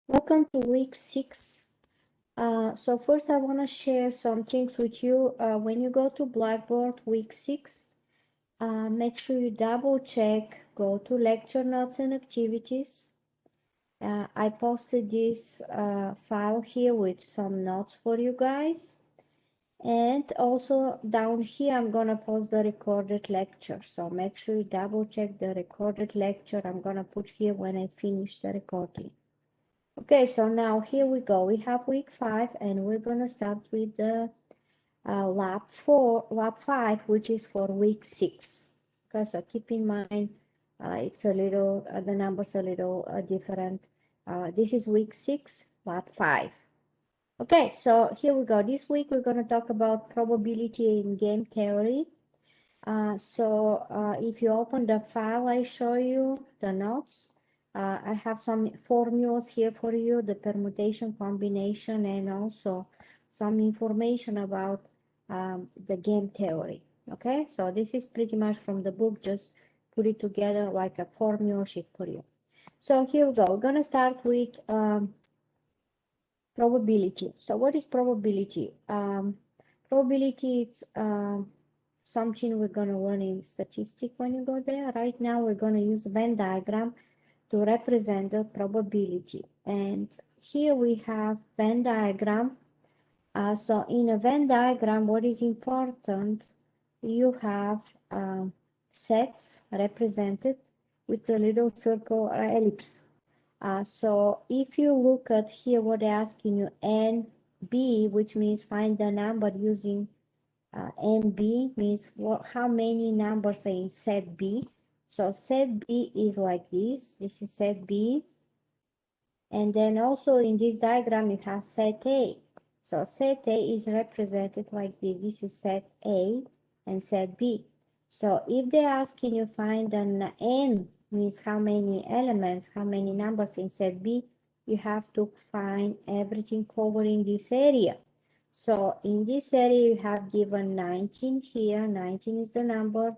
Welcome to week 6. So first I want to share some things with you. When you go to Blackboard week 6, make sure you double check, go to lecture notes and activities. I posted this file here with some notes for you guys. And also down here, I'm going to post the recorded lecture. So make sure you double check the recorded lecture. I'm going to put here when I finish the recording. Okay, so now here we go. We have week 5 and we're going to start with the lab 5, which is for week 6. Okay, so keep in mind it's a little, the numbers a little different. This is week 6, lab 5. Okay, so here we go. This week we're going to talk about probability in game theory. If you open the file I show you, the notes, I have some formulas here for you, the permutation, combination, and also some information about the game theory. Okay, so this is pretty much from the book, just put it together like a formula sheet for you. So here we go. We're going to start with probability. So what is probability? Probability is something we're going to learn in statistics when you go there. Right now we're going to use Venn diagram to represent the probability. And here we have Venn diagram. So in a Venn diagram, what is important, you have sets represented with a little circle or ellipse. So if you look at here, what they're asking you, NB, which means find the number using NB, means how many numbers are in set B. So set B is like this. This is set B. And then also in this diagram, you have set A. So set A is represented like this. This is set A and set B. So if they're asking you find an N, means how many elements, how many numbers in set B, you have to find everything covering this area. So in this area, you have given 19 here. 19 is the number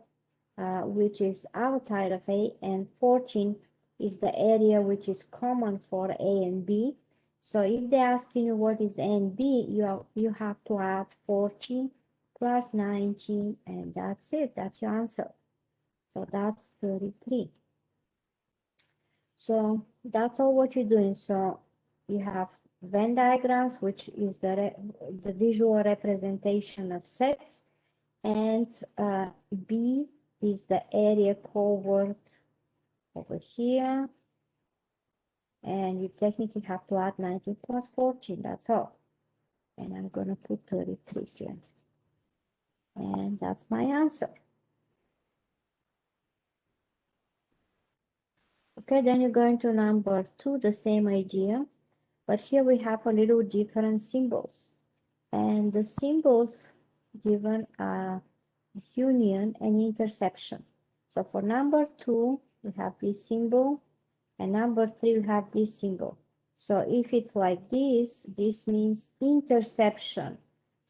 which is outside of A, and 14 is the area which is common for A and B. So if they're asking you what is A and B, you have to add 14 plus 19, and that's it. That's your answer. So that's 33. So that's all what you're doing. So you have Venn diagrams, which is the visual representation of sets, and B is the area covered over here, and you technically have to add 19 plus 14, that's all. And I'm going to put 33 here. And that's my answer. Okay, then you're going to number 2, the same idea, but here we have a little different symbols. And the symbols given are union and intersection. So for number 2, we have this symbol, and number 3, we have this symbol. So if it's like this, this means intersection.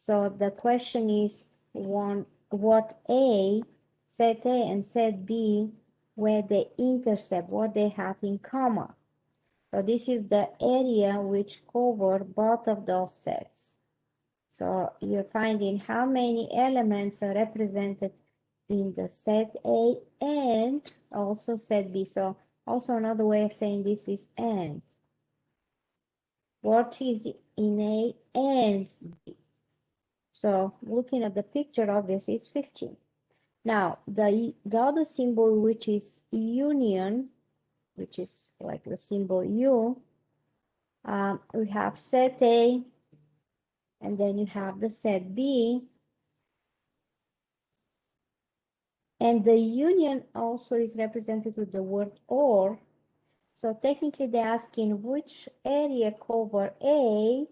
So the question is what A, set A and set B, where they intercept, what they have in common. So this is the area which covers both of those sets. So you're finding how many elements are represented in the set A and also set B. So also another way of saying this is and. What is in A and B? So looking at the picture, obviously it's 15. Now the other symbol, which is union, which is like the symbol U, we have set A, and then you have the set B. And the union also is represented with the word or. So technically they're asking which area cover A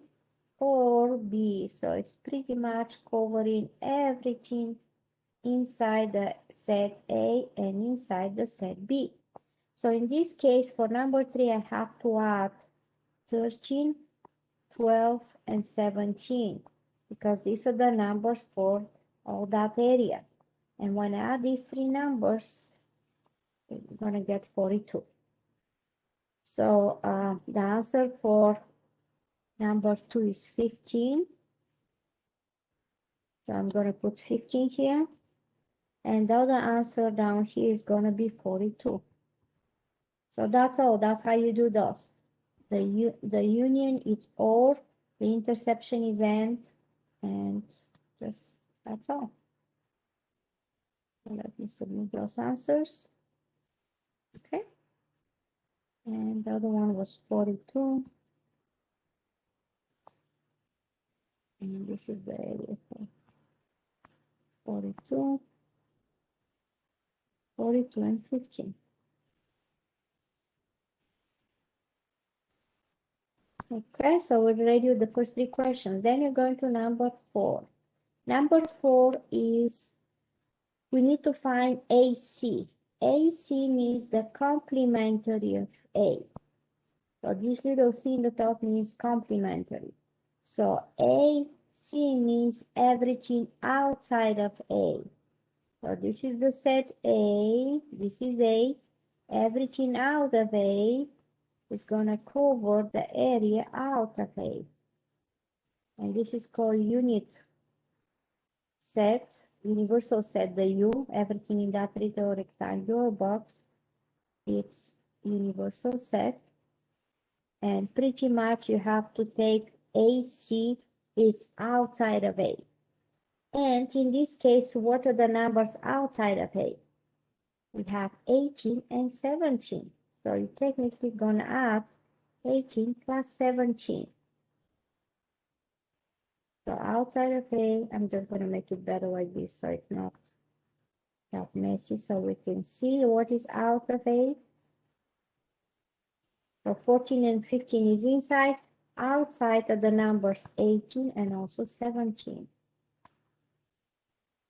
or B. So it's pretty much covering everything inside the set A and inside the set B. So in this case, for number 3, I have to add 13, 12, and 17, because these are the numbers for all that area. And when I add these 3 numbers, I'm going to get 42. So the answer for number 2 is 15. So I'm going to put 15 here. And the other answer down here is going to be 42. So that's all. That's how you do those. The union is OR, the intersection is AND, and just that's all. So let me submit those answers. Okay. And the other one was 42. And this is the area for 42, 42, and 15. Okay, so we ready with the first three questions. Then you're going to number 4. Number 4 is we need to find AC. AC means the complementary of A. So this little C in the top means complementary. So AC means everything outside of A. So this is the set A, this is A. Everything out of A is going to cover the area out of A. And this is called unit set, universal set, the U, everything in that little rectangular box, it's universal set. And pretty much you have to take AC, it's outside of A. And in this case, what are the numbers outside of A? We have 18 and 17. So you're technically going to add 18 plus 17. So outside of A, I'm just going to make it better like this so it's not that messy, so we can see what is out of A. So 14 and 15 is inside. Outside are the numbers 18 and also 17.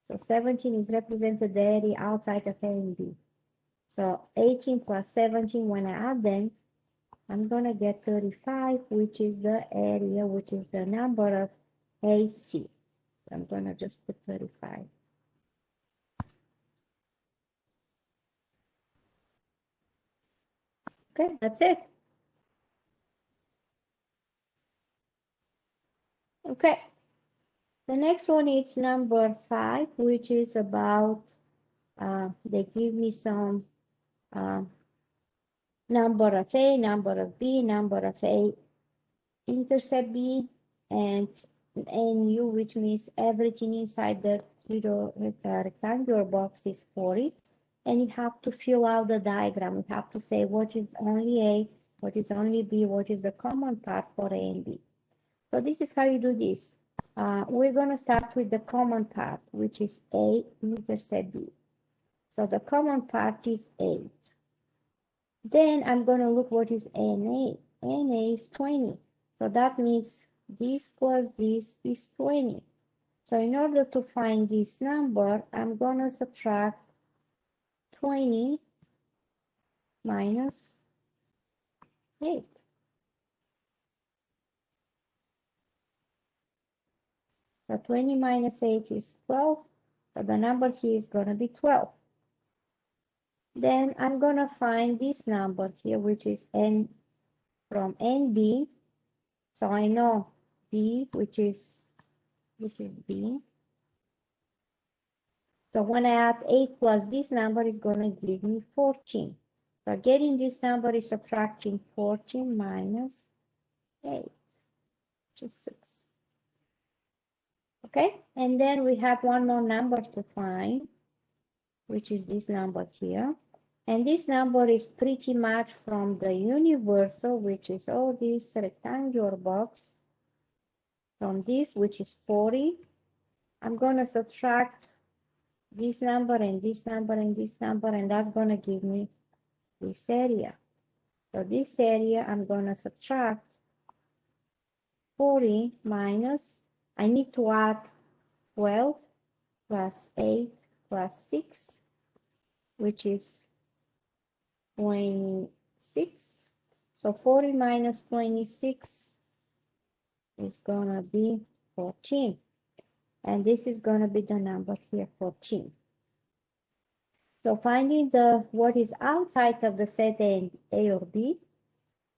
So 17 is represented the area outside of A and B. So 18 plus 17, when I add them, I'm going to get 35, which is the area, which is the number of AC. So I'm going to just put 35. Okay, that's it. Okay. The next one is number 5, which is about, they give me some number of A, number of B, number of A intercept B, and NU, which means everything inside the little rectangular box is 40. And you have to fill out the diagram. You have to say what is only A, what is only B, what is the common part for A and B. So this is how you do this. We're going to start with the common part, which is A intercept B. So the common part is 8. Then I'm going to look what is NA. NA is 20. So that means this plus this is 20. So in order to find this number, I'm going to subtract 20 minus 8. So 20 minus 8 is 12. So the number here is going to be 12. Then I'm going to find this number here, which is N from NB. So I know B, which is, this is B. So when I add 8 plus this number is going to give me 14. So getting this number is subtracting 14 minus 8, which is 6. Okay, and then we have one more number to find, which is this number here. And this number is pretty much from the universal, which is all this rectangular box. From this, which is 40, I'm going to subtract this number and this number and this number, and that's going to give me this area. So this area, I'm going to subtract 40 minus, I need to add 12 plus 8 plus 6, which is 26. So 40 minus 26 is going to be 14. And this is going to be the number here, 14. So finding the what is outside of the set A or B,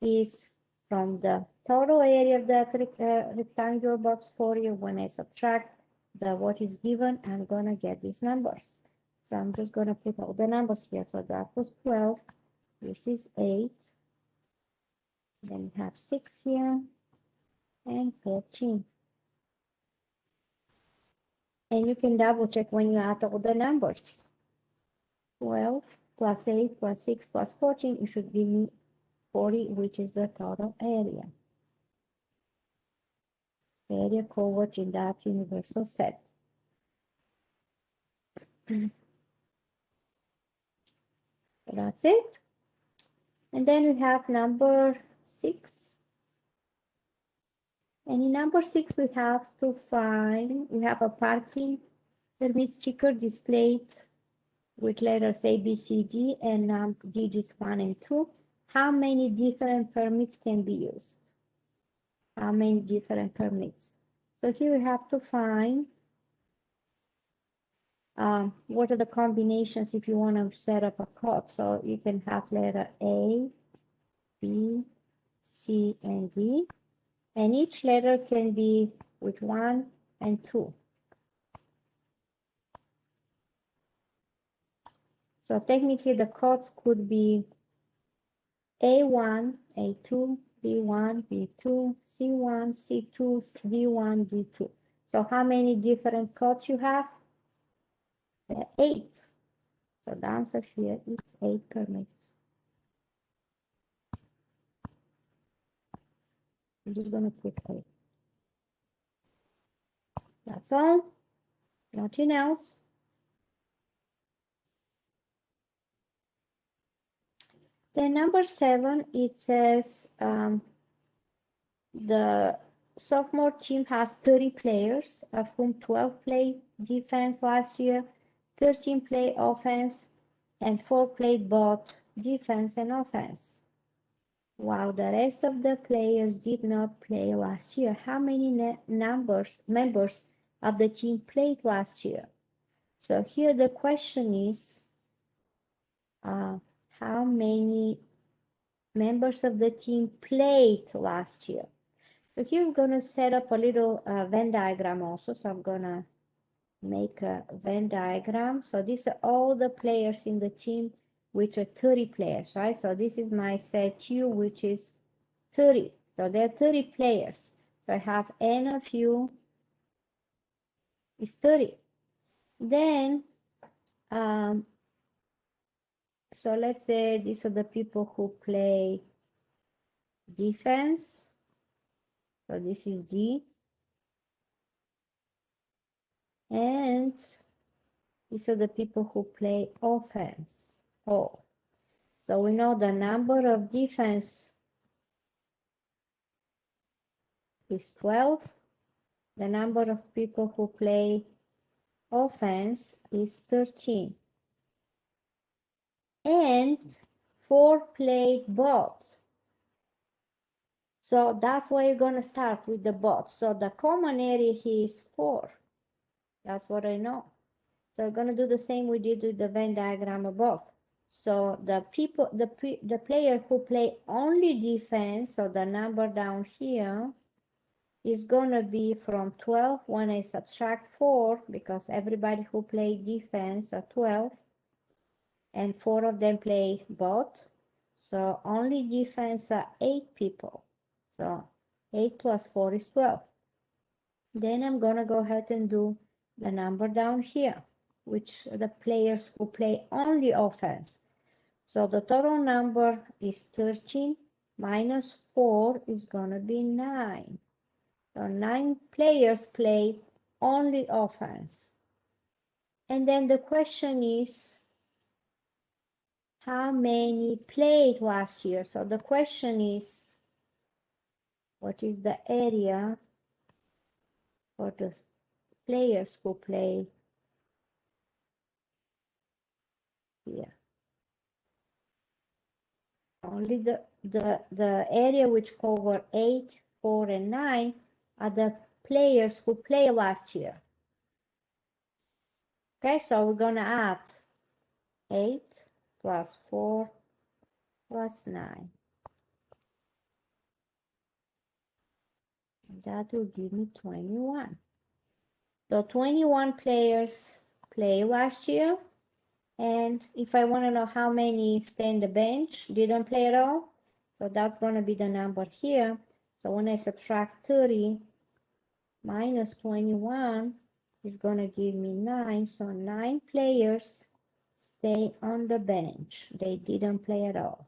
is from the total area of that rectangular box for you. When I subtract what is given, I'm gonna get these numbers. So I'm just gonna put all the numbers here. So that was 12. This is 8. Then we have 6 here and 14. And you can double check when you add all the numbers. 12 plus 8 plus 6 plus 14, it should give me 40, which is the total area. The area covered in that universal set. So that's it. And then we have number 6. And in number 6, we have to find, we have a parking permit sticker displayed with letters A, B, C, D, and digits 1 and 2. How many different permits can be used? How many different permits? So here we have to find what are the combinations if you want to set up a code. So you can have letter A, B, C, and D. And each letter can be with 1 and 2. So technically the codes could be A1, A2, B1, B2, C1, C2, D1, D2. So how many different codes you have? 8. So the answer here is 8 permits. I'm just going to put 8. That's all. Nothing else. Then number 7, it says the sophomore team has 30 players, of whom 12 played defense last year, 13 play offense, and 4 played both defense and offense. While the rest of the players did not play last year, how many members of the team played last year? So here the question is, how many members of the team played last year? So here I'm going to set up a little Venn diagram also. So I'm going to make a Venn diagram. So these are all the players in the team, which are 30 players, right? So this is my set U, which is 30. So there are 30 players. So I have N of U is 30. Then, so let's say these are the people who play defense. So this is D. And these are the people who play offense, O. So we know the number of defense is 12. The number of people who play offense is 13. And 4 played both. So that's why you're going to start with the both. So the common area here is 4. That's what I know. So we're going to do the same we did with the Venn diagram above. So the player who play only defense, so the number down here is going to be from 12 when I subtract 4, because everybody who play defense are 12, and 4 of them play both. So only defense are 8 people. So 8 plus 4 is 12. Then I'm going to go ahead and do the number down here, which are the players who play only offense. So the total number is 13 minus 4 is going to be 9. So 9 players play only offense. And then the question is, how many played last year? So the question is, what is the area for the players who play here? Only the area which cover 8, 4, and 9 are the players who play last year. Okay, so we're going to add 8 plus 4 plus 9. That will give me 21. So 21 players played last year. And if I want to know how many stay on the bench, didn't play at all, so that's going to be the number here. So when I subtract 30 minus 21, it's going to give me 9. So 9 players stay on the bench. They didn't play at all.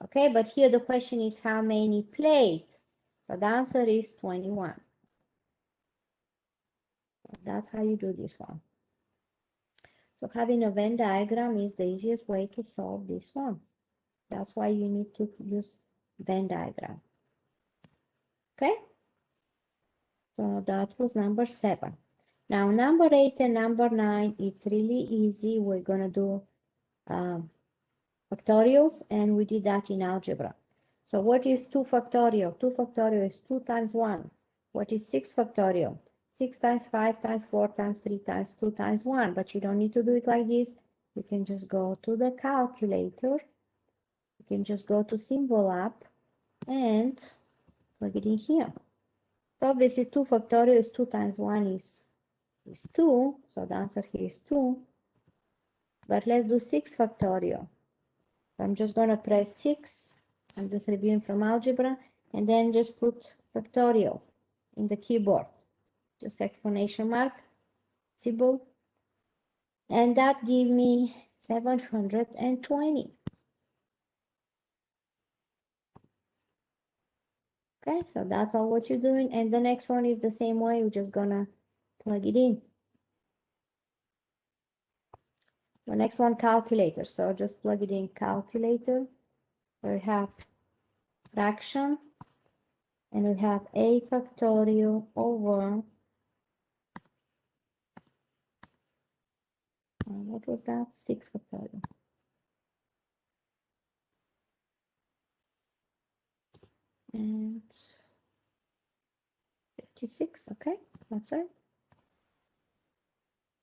Okay, but here the question is how many played? So the answer is 21. That's how you do this one. So having a Venn diagram is the easiest way to solve this one. That's why you need to use Venn diagram. Okay? So that was number 7. Now number 8 and number 9, it's really easy. We're going to do factorials, and we did that in algebra. So what is 2 factorial? 2 factorial is 2 times 1. What is 6 factorial? 6 times 5 times 4 times 3 times 2 times 1. But you don't need to do it like this. You can just go to the calculator. You can just go to symbol app and plug it in here. So obviously 2 factorial is 2 times 1 is 2. So the answer here is 2. But let's do 6 factorial. So I'm just going to press 6. I'm just reviewing from algebra. And then just put factorial in the keyboard. Just exclamation mark, symbol. And that gives me 720. Okay, so that's all what you're doing. And the next one is the same way. You're just going to plug it in. The next one, calculator. So just plug it in calculator. We have fraction, and we have a factorial over, what was that? 6 factorial. And 56, okay, that's right.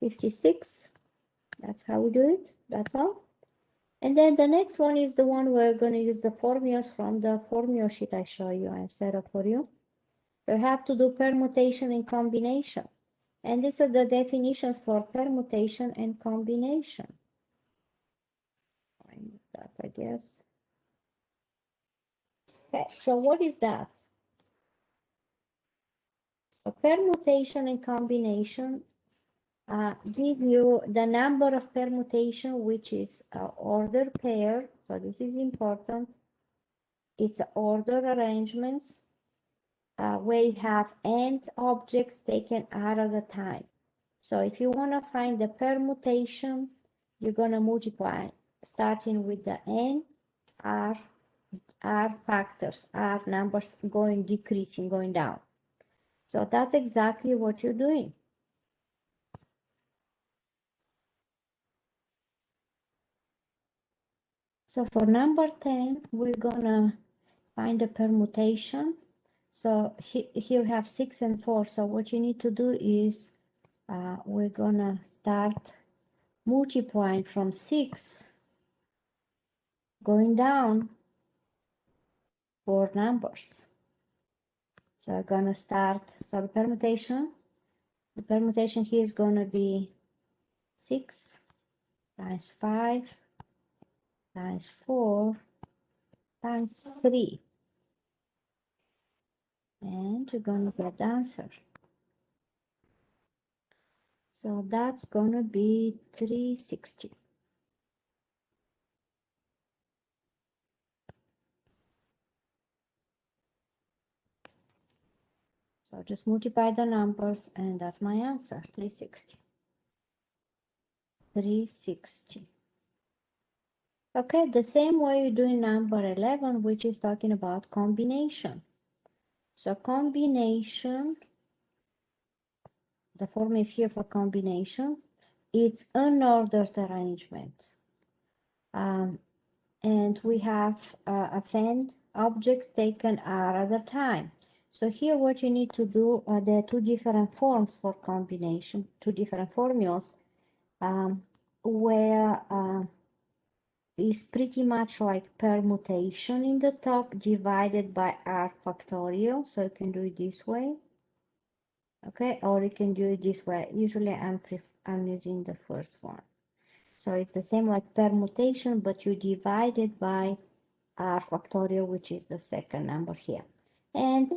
56, that's how we do it, that's all. And then the next one is the one we're going to use the formulas from the formula sheet I show you. I've set up for you. So you have to do permutation and combination. And these are the definitions for permutation and combination. That, I guess. Okay, so what is that? So permutation and combination give you the number of permutation, which is order pair. So this is important. It's order arrangements where you have n objects taken out at a time. So if you want to find the permutation, you're going to multiply, starting with the n, r factors, r numbers going decreasing, going down. So that's exactly what you're doing. So for number 10, we're gonna find the permutation. So here we have 6 and 4. So what you need to do is we're gonna start multiplying from 6 going down 4 numbers. So we're gonna start, so the permutation here is gonna be 6 times 5 times 4 times 3. And you're gonna get the answer. So that's gonna be 360. So just multiply the numbers, and that's my answer, 360. 360. Okay, the same way you do in number 11, which is talking about combination. So combination, the form is here for combination. It's unordered arrangement. And we have Venn objects taken out at a time. So here what you need to do, there are 2 different forms for combination, 2 different formulas, where is pretty much like permutation in the top divided by r factorial. So you can do it this way. Okay, or you can do it this way. Usually I'm using the first one. So it's the same like permutation, but you divide it by r factorial, which is the second number here. And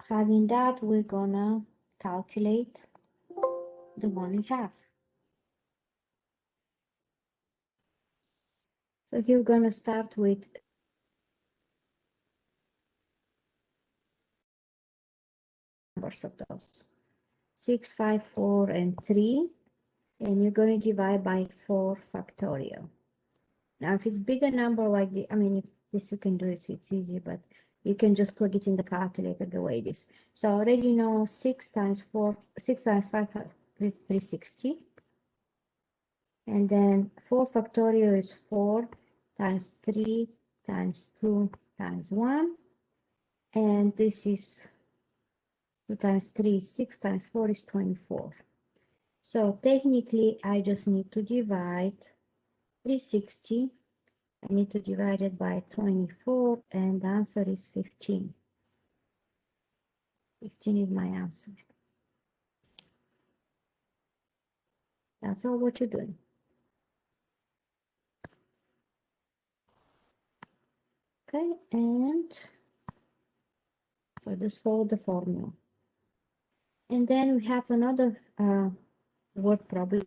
having that, we're gonna calculate the one we have. So here we're gonna start with numbers of those. 6, 5, 4, and 3. And you're going to divide by 4 factorial. Now, if it's bigger number like the, I mean, if this you can do it, so it's easy, but you can just plug it in the calculator the way it is. So I already know 6 times 5 is 360. And then 4 factorial is 4 times 3 times 2 times 1. And this is 2 times 3 is 6 times 4 is 24. So technically, I just need to divide 360. I need to divide it by 24, and the answer is 15. 15 is my answer. That's all what you're doing. Okay, and so just follow the formula. And then we have another word problem.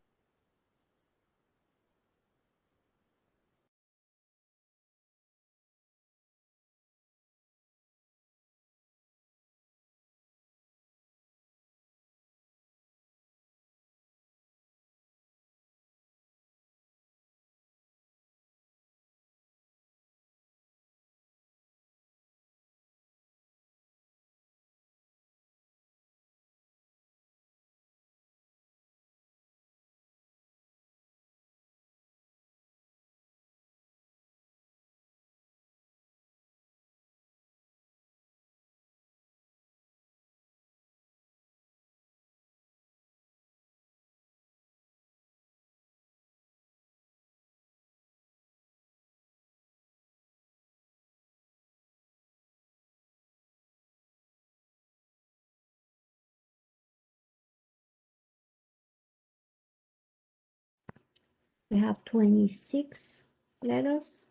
We have 26 letters,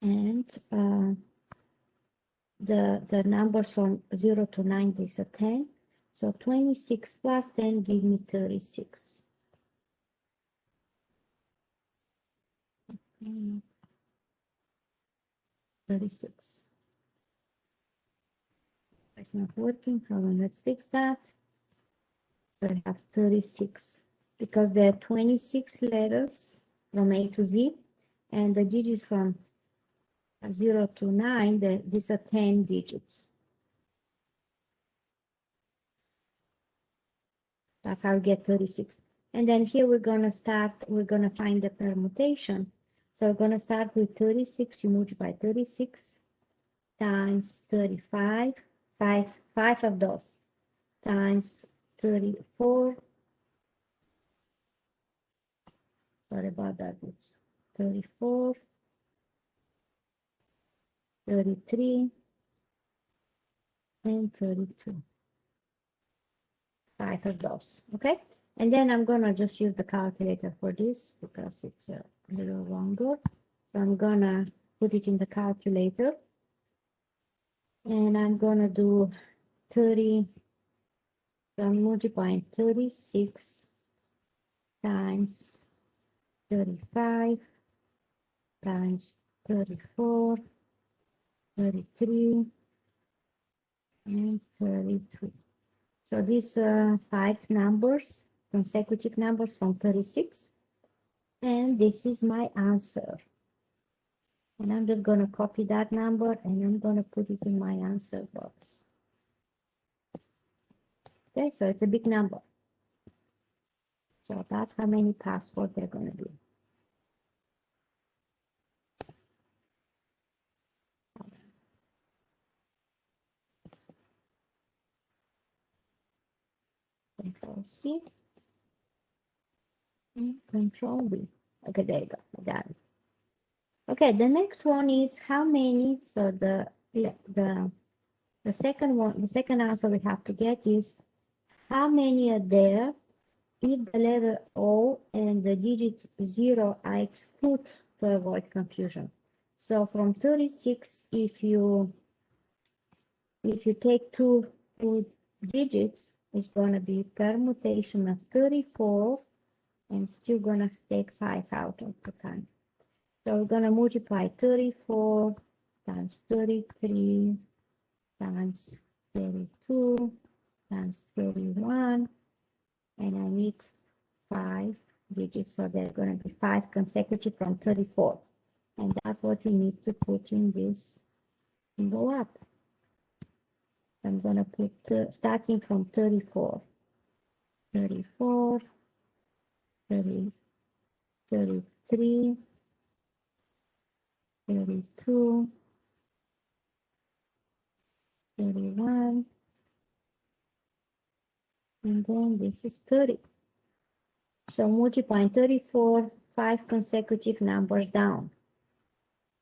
and the numbers from 0 to 9 is a 10. So 26 plus 10 give me 36. 36. It's not working. Hold on, let's fix that. So I have 36 because there are 26 letters from A to Z, and the digits from 0 to 9, these are 10 digits. That's how we get 36. And then here we're going to find the permutation. So we're going to start with 36. You multiply 36 times 35, 5 of those, times 34. Sorry about that. It's 34, 33, and 32. 5 of those, okay? And then I'm gonna just use the calculator for this because it's a little longer. So I'm gonna put it in the calculator, and I'm gonna do 30, so I'm multiplying 36 times 35 times 34, 33, and 32. So these 5 numbers, consecutive numbers from 36, and this is my answer. And I'm just going to copy that number, and I'm going to put it in my answer box. Okay, so it's a big number. So that's how many passwords they're going to be. Control C and Control V. Okay, there you go. Done. Okay, the next one is how many. So the second one, the second answer we have to get is how many are there if the letter O and the digit 0 are excluded to avoid confusion. So from 36, if you take two digits, it's going to be permutation of 34 and still going to take 5 out of the time. So we're going to multiply 34 times 33 times 32 times 31, and I need 5 digits, so they're going to be 5 consecutive from 34. And that's what you need to put in this envelope. I'm going to put starting from 34, 34, 30, 33, 32, 31, and then this is 30. So multiplying 34, 5 consecutive numbers down.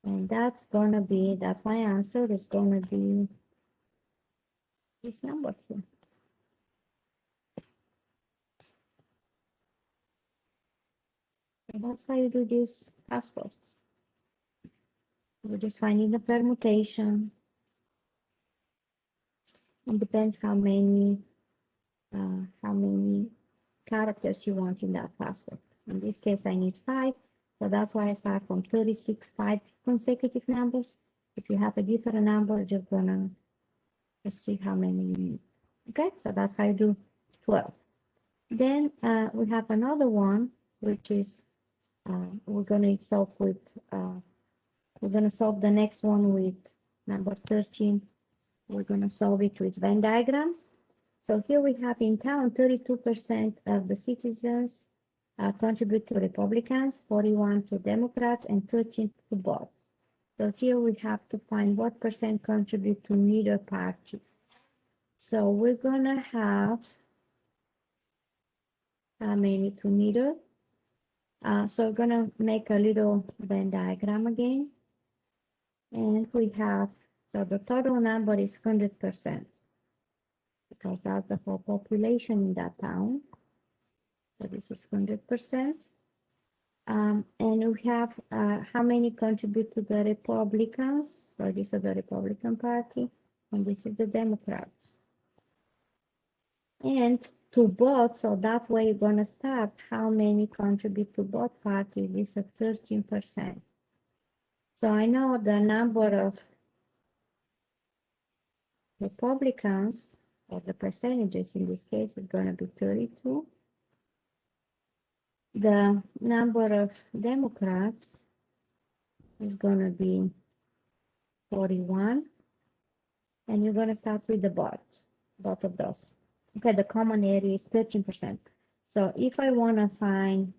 And that's my answer is gonna be this number here. And that's how you do these passwords. We're just finding the permutation. It depends how many characters you want in that password. In this case, I need 5. So that's why I start from 36, 5 consecutive numbers. If you have a different number, just gonna see how many you need. Okay, so that's how you do 12. Then we have another one, which is we're gonna solve the next one with number 13. We're gonna solve it with Venn diagrams. So here we have in town 32% of the citizens contribute to Republicans, 41 to Democrats, and 13 to both. So here we have to find what percent contribute to neither party. So we're gonna have how many to neither. So we're gonna make a little Venn diagram again. And we have, so the total number is 100%. Because that's the whole population in that town. So this is 100%. And we have how many contribute to the Republicans. So this is the Republican Party, and this is the Democrats. And to both, so that way you're going to start how many contribute to both parties. This is 13%. So I know the number of Republicans, or the percentages in this case, is going to be 32. The number of Democrats is going to be 41. And you're going to start with the both of those. Okay, the common area is 13%. So if I want to find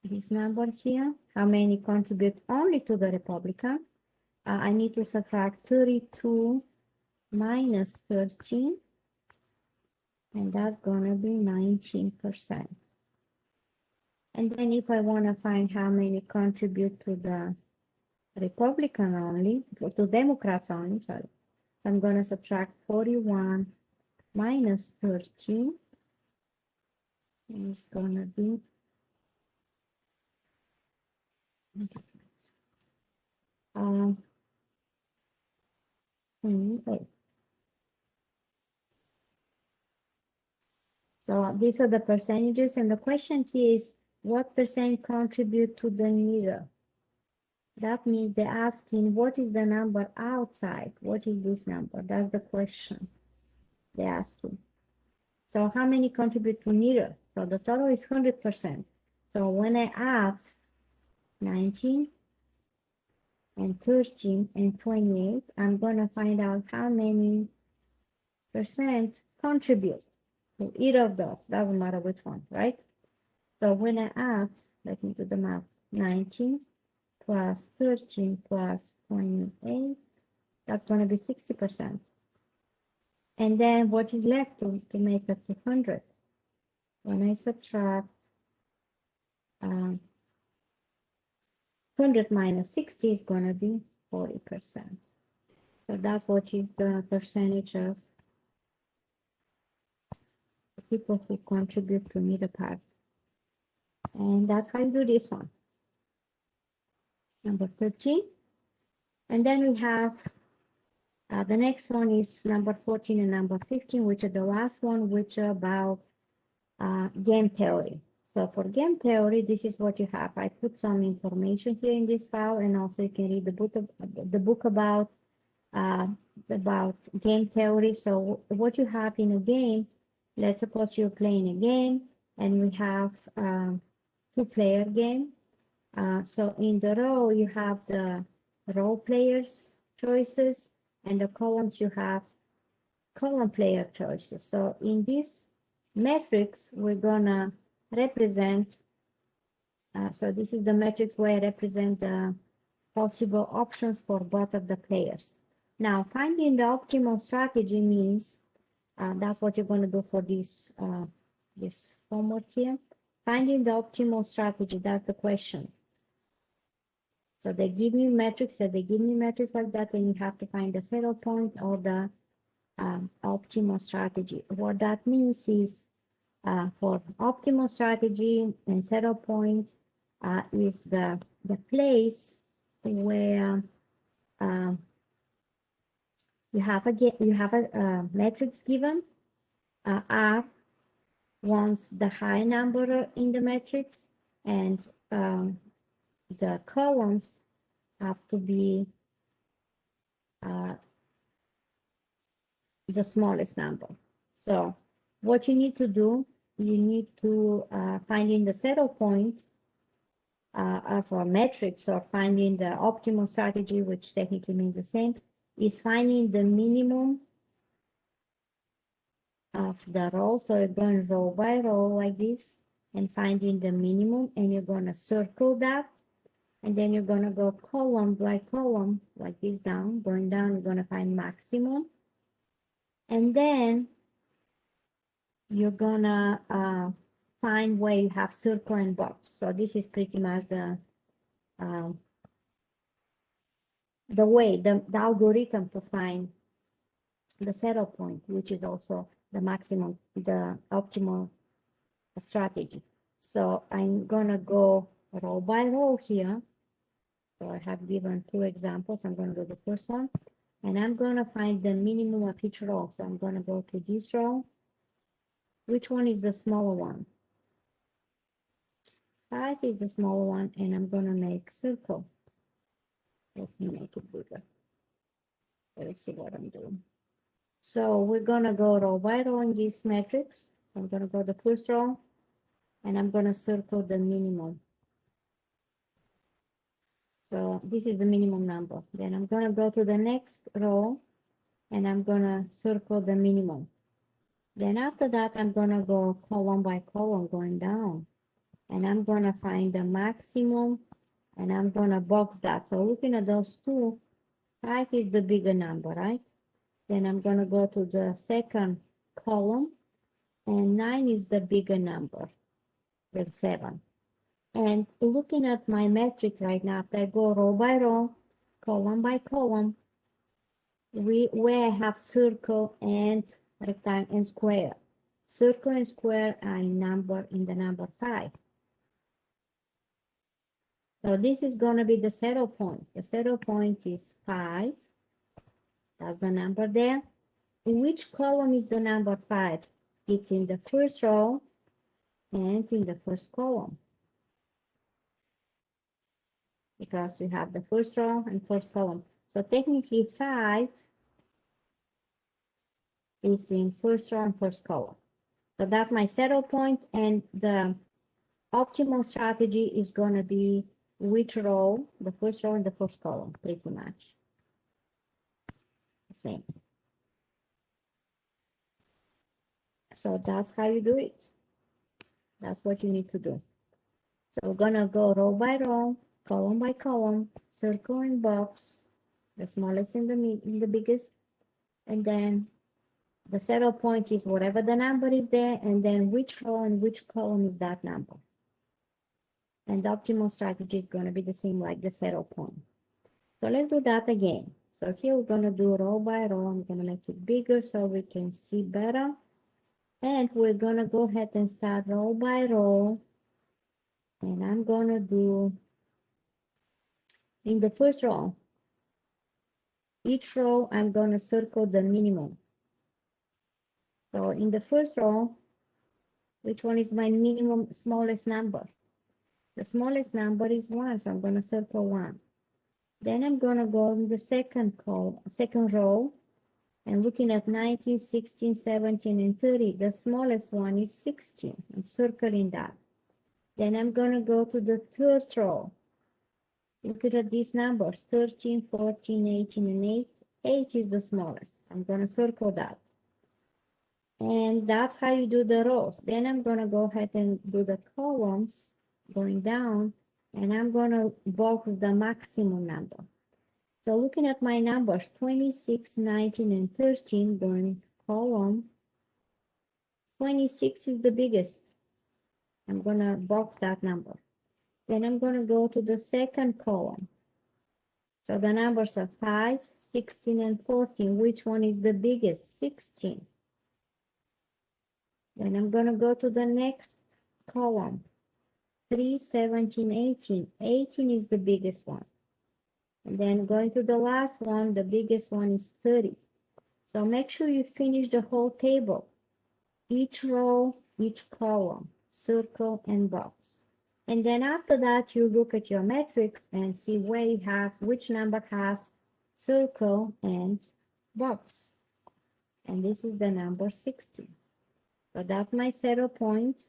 this number here, how many contribute only to the Republican, I need to subtract 32 minus 13, and that's going to be 19%. And then if I want to find how many contribute to the Republican only, to Democrats only, sorry. So I'm going to subtract 41 minus 13, and it's going to be 28. So these are the percentages, and the question here is what percent contribute to the neither? That means they're asking what is the number outside? What is this number? That's the question they're asking. So how many contribute to neither? So the total is 100%. So when I add 19 and 13 and 28, I'm going to find out how many percent contribute to either of those. Doesn't matter which one, right? So when I add, let me do the math, 19 plus 13 plus 28, that's going to be 60%. And then what is left to make it 200? When I subtract 100 minus 60 is going to be 40%. So that's what is the percentage of the people who contribute to meet apart. And that's how you do this one. Number 13. And then we have the next one is number 14 and number 15, which are the last one, which are about game theory. So for game theory, this is what you have. I put some information here in this file, and also you can read the book about game theory. So what you have in a game, let's suppose you're playing a game, and we have two-player game. So in the row, you have the role players' choices, and the columns you have column player choices. So in this matrix, we're gonna represent, so this is the matrix where I represent the possible options for both of the players. Now, finding the optimal strategy means, that's what you're gonna do for this, this homework here. Finding the optimal strategy, that's the question. So they give me metrics, like that, and you have to find the settle point or the optimal strategy. What that means is for optimal strategy and settle point is the place where you have a matrix given. R wants the high number in the matrix, and the columns have to be the smallest number. So what you need to do, you need to finding the settle point for a matrix, or finding the optimal strategy, which technically means the same, is finding the minimum of the row. So you're going row by row like this and finding the minimum, and you're going to circle that, and then you're going to go column by column like this down. Going down, you're going to find maximum, and then you're going to find where you have circle and box. So this is pretty much the way, the algorithm to find the settle point, which is also the maximum, the optimal strategy. So I'm gonna go row by row here. So I have given two examples. I'm gonna go to the first one, and I'm gonna find the minimum of each row. So I'm gonna go to this row. Which one is the smaller one? 5 is the smaller one, and I'm gonna make circle. Let me make it bigger. Let's see what I'm doing. So we're gonna go row by row in this matrix. I'm gonna go to the first row, and I'm gonna circle the minimum. So this is the minimum number. Then I'm gonna go to the next row, and I'm gonna circle the minimum. Then after that, I'm gonna go column by column going down, and I'm gonna find the maximum, and I'm gonna box that. So looking at those two, 5 is the bigger number, right? Then I'm gonna go to the second column, and 9 is the bigger number than 7. And looking at my matrix right now, if I go row by row, column by column, where I have circle and rectangle and square. Circle and square are in the number 5. So this is going to be the settle point. The settle point is 5. That's the number there. In which column is the number 5? It's in the first row and in the first column, because we have the first row and first column. So technically 5 is in first row and first column. So that's my settle point, and the optimal strategy is going to be which row, the first row and the first column, pretty much the same. So that's how you do it. That's what you need to do. So we're going to go row by row, column by column, circle and box, the smallest and the biggest, and then the settle point is whatever the number is there, and then which row and which column is that number. and the optimal strategy is going to be the same like the settle point. So let's do that again. So here we're going to do row by row. I'm going to make it bigger so we can see better. And we're going to go ahead and start row by row. And I'm going to do, in the first row, each row I'm going to circle the minimum. So in the first row, which one is my minimum smallest number? The smallest number is 1, so I'm going to circle 1. Then I'm going to go in the second row, and looking at 19, 16, 17, and 30, the smallest one is 16. I'm circling that. Then I'm going to go to the third row. Look at these numbers, 13, 14, 18, and 8. 8 is the smallest. I'm going to circle that. And that's how you do the rows. Then I'm going to go ahead and do the columns going down, and I'm going to box the maximum number. So looking at my numbers, 26, 19, and 13, going column, 26 is the biggest. I'm going to box that number. Then I'm going to go to the second column. So the numbers are 5, 16, and 14. Which one is the biggest? 16. Then I'm going to go to the next column. 3, 17, 18. 18 is the biggest one. And then going to the last one, the biggest one is 30. So make sure you finish the whole table. Each row, each column, circle and box. And then after that, you look at your metrics and see where you have, which number has circle and box. And this is the number 60. So that's my settle point,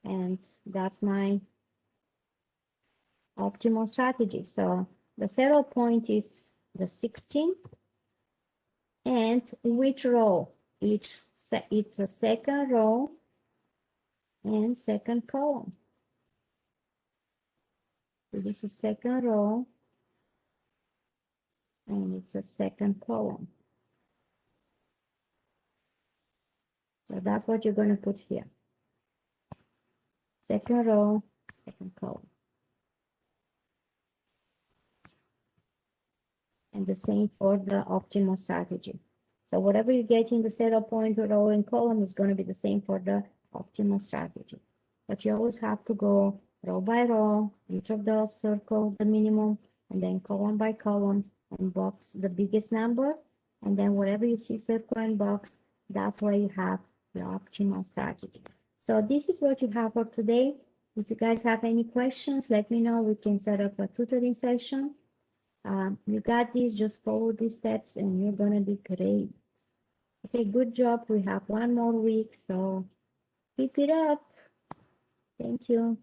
and that's my optimal strategy. So the settle point is the 16, and which row? It's a second row and second column. So this is second row, and it's a second column. So that's what you're going to put here. Second row, second column. And the same for the optimal strategy. So whatever you get in the settle point, row, and column is going to be the same for the optimal strategy. But you always have to go row by row, each of those circle the minimum, and then column by column, and box the biggest number. And then whatever you see circle and box, that's where you have the optimal strategy. So this is what you have for today. If you guys have any questions, let me know. We can set up a tutoring session. You got this, just follow these steps and you're gonna be great. Okay, good job. We have one more week, so keep it up. Thank you.